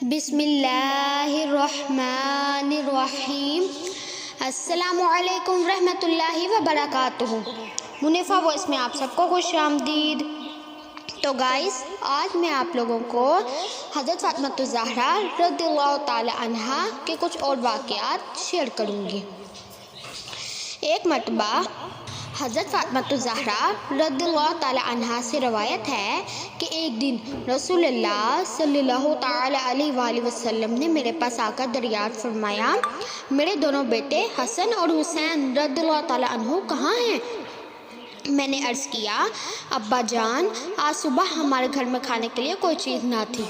بسم اللہ الرحمن الرحیم۔ السلام علیکم ورحمۃ اللہ وبرکاتہ۔ منیفا وائس میں آپ سب کو خوش آمدید۔ تو گائز، آج میں آپ لوگوں کو حضرت فاطمہ الزہرا رضی اللہ تعالی عنہا کے کچھ اور واقعات شیئر کروں گی۔ ایک مرتبہ حضرت فاطمہ الزہرا رضی اللہ تعالی عنہا سے روایت ہے کہ ایک دن رسول اللہ صلی اللہ تعالی علیہ وآلہ وسلم نے میرے پاس آ کر دریافت فرمایا، میرے دونوں بیٹے حسن اور حسین رضی اللہ تعالی عنہ کہاں ہیں؟ میں نے عرض کیا، ابا جان، آج صبح ہمارے گھر میں کھانے کے لیے کوئی چیز نہ تھی۔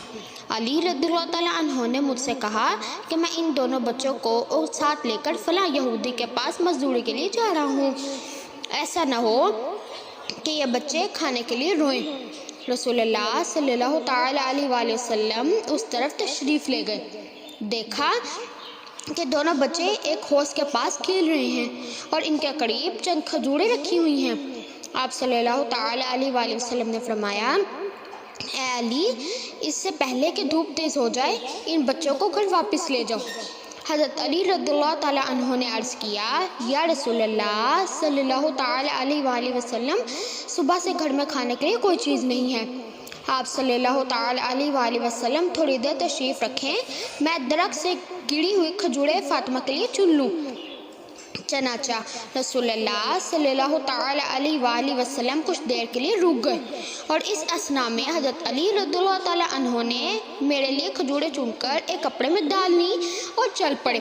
علی رضی اللہ تعالی عنہ نے مجھ سے کہا کہ میں ان دونوں بچوں کو ساتھ لے کر فلاں یہودی کے پاس مزدوری کے لیے جا رہا ہوں، ایسا نہ ہو کہ یہ بچے کھانے کے لیے روئیں۔ رسول اللہ صلی اللہ تعالی علیہ وآلہ وسلم اس طرف تشریف لے گئے۔ دیکھا کہ دونوں بچے ایک حوض کے پاس کھیل رہے ہیں اور ان کے قریب چند کھجوریں رکھی ہوئی ہیں۔ آپ صلی اللہ تعالی علیہ وآلہ وسلم نے فرمایا، اے علی، اس سے پہلے کہ دھوپ تیز ہو جائے ان بچوں کو گھر واپس لے جاؤ۔ حضرت علی رضی اللہ تعالی عنہ نے عرض کیا، یا رسول اللہ صلی اللہ تعالی علیہ وآلہ وسلم، صبح سے گھر میں کھانے کے لیے کوئی چیز نہیں ہے۔ آپ صلی اللہ تعالی علیہ وآلہ وسلم تھوڑی دیر تشریف رکھیں، میں درخت سے گری ہوئی کھجوریں فاطمہ کے لیے چن لوں۔ چنانچہ رسول اللہ صلی اللہ تعالی علیہ وآلہ وسلم کچھ دیر کے لیے رک گئے اور اس اثناء میں حضرت علی رضی اللہ تعالی عنہ نے میرے لیے کھجوریں چن کر ایک کپڑے میں ڈال لی اور چل پڑے۔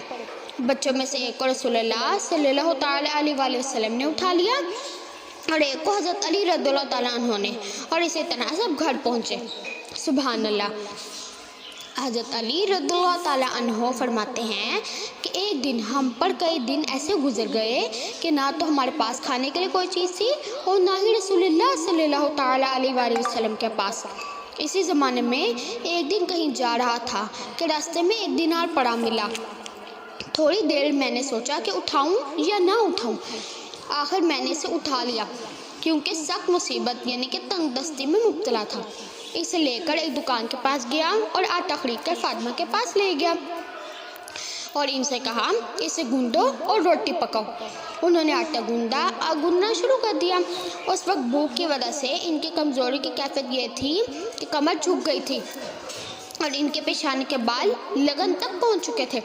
بچوں میں سے ایک کو رسول اللہ صلی اللہ تعالی علیہ وآلہ وسلم نے اٹھا لیا اور ایک کو حضرت علی رضی اللہ تعالی عنہ نے، اور اسی طرح سب گھر پہنچے۔ سبحان اللہ۔ حضرت علی رضی اللہ تعالی عنہ فرماتے ہیں کہ ایک دن ہم پر کئی دن ایسے گزر گئے کہ نہ تو ہمارے پاس کھانے کے لیے کوئی چیز تھی اور نہ ہی رسول اللہ صلی اللہ تعالی علیہ وآلہ وسلم کے پاس۔ اسی زمانے میں ایک دن کہیں جا رہا تھا کہ راستے میں ایک دینار پڑا ملا۔ تھوڑی دیر میں نے سوچا کہ اٹھاؤں یا نہ اٹھاؤں۔ آخر میں نے اسے اٹھا لیا کیونکہ سخت مصیبت یعنی کہ تنگ دستی میں مبتلا تھا۔ اسے لے کر ایک دکان کے پاس گیا اور آٹا خرید کر فاطمہ کے پاس لے گیا اور ان سے کہا، اسے گوندو اور روٹی پکاؤ۔ انہوں نے آٹا گوندنا شروع کر دیا۔ اس وقت بھوک کی وجہ سے ان کی کمزوری کی کیفیت یہ تھی کہ کمر جھک گئی تھی اور ان کے پیشانی کے بال لگن تک پہنچ چکے تھے۔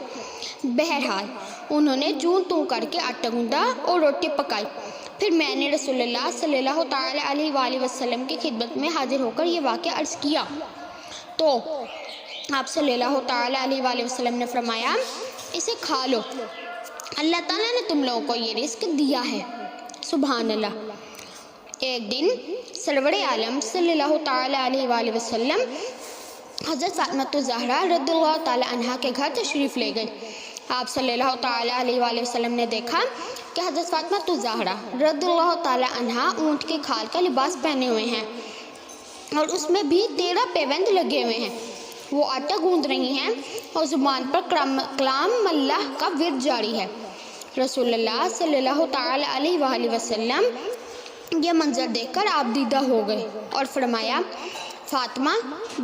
بہرحال انہوں نے جوں توں کر کے آٹا گوندا اور روٹی پکائی۔ پھر میں نے رسول اللہ صلی اللہ تعالی علیہ وآلہ وسلم کی خدمت میں حاضر ہو کر یہ واقعہ عرض کیا تو آپ صلی اللہ تعالی علیہ وآلہ وسلم نے فرمایا، اسے کھا لو، اللہ تعالیٰ نے تم لوگوں کو یہ رزق دیا ہے۔ سبحان اللہ۔ ایک دن سرور عالم صلی اللہ تعالی علیہ وآلہ وسلم حضرت فاطمہ الزہرا رضی اللہ تعالی عنہا کے گھر تشریف لے گئے۔ آپ صلی اللہ تعالی علیہ وآلہ وسلم نے دیکھا کہ حضرت فاطمہ الزہرا رضی اللہ تعالی عنہا اونٹ کی کھال کا لباس پہنے ہوئے ہیں اور اس میں بھی 13 پیوند لگے ہوئے ہیں۔ وہ آٹا گوندھ رہی ہیں اور زبان پر کلام اللہ کا ورد جاری ہے۔ رسول اللہ صلی اللہ تعالی علیہ وآلہ وسلم یہ منظر دیکھ کر آپ دیدہ ہو گئے اور فرمایا، فاطمہ،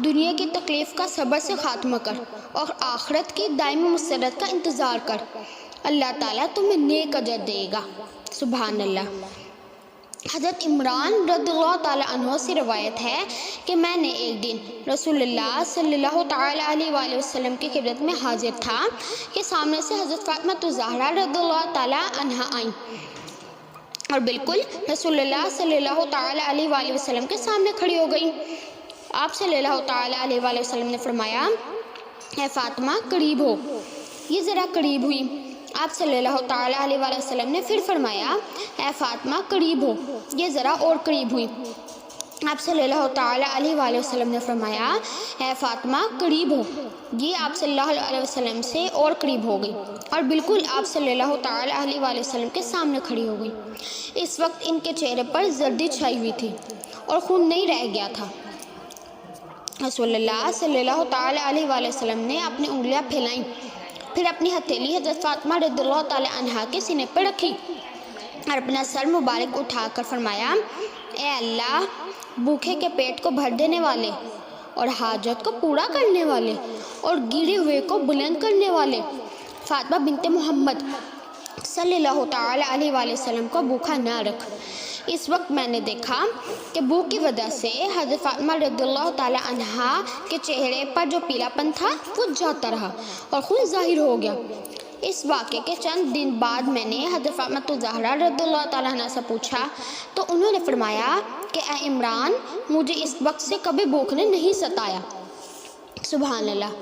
دنیا کی تکلیف کا صبر سے خاتمہ کر اور آخرت کی دائمی مسرت کا انتظار کر، اللہ تعالیٰ تمہیں نیک اجر دے گا۔ سبحان اللہ۔ حضرت عمران رضی اللہ تعالی عنہ سے روایت ہے کہ میں نے ایک دن رسول اللہ صلی اللہ تعالی علیہ وآلہ وسلم کی خدمت میں حاضر تھا کہ سامنے سے حضرت فاطمہ الزہرا رضی اللہ تعالی عنہا آئیں اور بالکل رسول اللہ صلی اللہ تعالی علیہ وآلہ وسلم کے سامنے کھڑی ہو گئی۔ آپ صلی اللہ تعالی علیہ وآلہ وسلم نے فرمایا، اے فاطمہ، قریب ہو۔ یہ ذرا قریب ہوئی۔ آپ صلی اللہ تعالی علیہ وآلہ وسلم نے پھر فرمایا، اے فاطمہ، قریب ہو۔ یہ ذرا اور قریب ہوئی۔ آپ صلی اللہ تعالی علیہ وآلہ وسلم نے فرمایا، اے فاطمہ، قریب ہو۔ یہ آپ صلی اللہ علیہ وسلم سے اور قریب ہو گئی اور بالکل آپ صلی اللہ تعالی علیہ وآلہ وسلم کے سامنے کھڑی ہو گئی۔ اس وقت ان کے چہرے پر زردی چھائی ہوئی تھی اور خون نہیں رہ گیا تھا۔ رسول اللہ صلی اللہ تعالی علیہ وآلہ وسلم نے اپنی انگلیاں پھیلائیں، پھر اپنی ہتھیلی حضرت فاطمہ رضی اللہ تعالی عنہا کے سینے پر رکھی اور اپنا سر مبارک اٹھا کر فرمایا، اے اللہ، بھوکے کے پیٹ کو بھر دینے والے اور حاجت کو پورا کرنے والے اور گرے ہوئے کو بلند کرنے والے فاطمہ بنت محمد صلی اللہ تعالی علیہ وآلہ وسلم کو بھوکا نہ رکھ۔ اس وقت میں نے دیکھا کہ بھوک کی وجہ سے حضرت فاطمہ رضی اللہ تعالی عنہا کے چہرے پر جو پیلا پن تھا وہ جاتا رہا اور خون ظاہر ہو گیا۔ اس واقعے کے چند دن بعد میں نے حضرت فاطمہ الزہرا رضی اللہ تعالیٰ عنہ سے پوچھا تو انہوں نے فرمایا کہ اے عمران، مجھے اس وقت سے کبھی بھوک نے نہیں ستایا۔ سبحان اللہ۔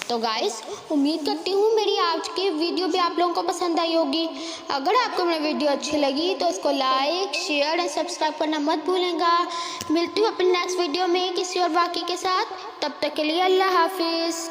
تو گائز، امید کرتی ہوں میری آج کی ویڈیو بھی آپ لوگوں کو پسند آئی ہوگی۔ اگر آپ کو میری ویڈیو اچھی لگی تو اس کو لائک، شیئر اور سبسکرائب کرنا مت بھولیں گا۔ ملتی ہوں اپنے نیکسٹ ویڈیو میں کسی اور واقعے کے ساتھ، تب تک کے لیے اللہ حافظ۔